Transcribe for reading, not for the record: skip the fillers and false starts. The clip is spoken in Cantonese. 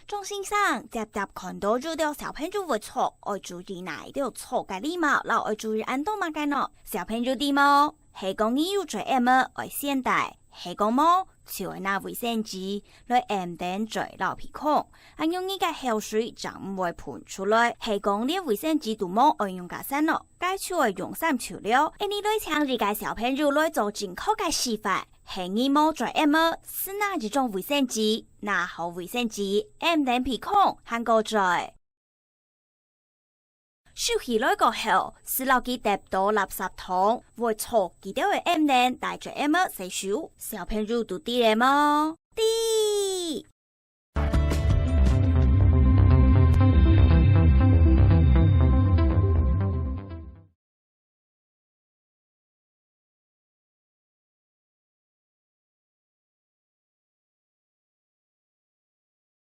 中先生接看到遇到小朋友會錯，愛注意哪一條錯嘅禮貌，然後愛注意安度乜嘅呢？小朋友啲麼？係講你要做 M 愛現代，係講麼？就係拿衛生紙來 M 等做老皮孔，按用呢個口水就唔會噴出來。係講呢衛生紙都麼愛用架身咯，該處愛用三處了。而你來強制嘅小朋友來做正確嘅示範。係你冇做 M 是哪一種衛生紙？拿好衛生紙 M 等皮孔行過在。收起來個後，是留佢抌到垃圾桶，會錯記掉嘅 M 等帶着 M 洗手，小朋友都啲咧麼？啲。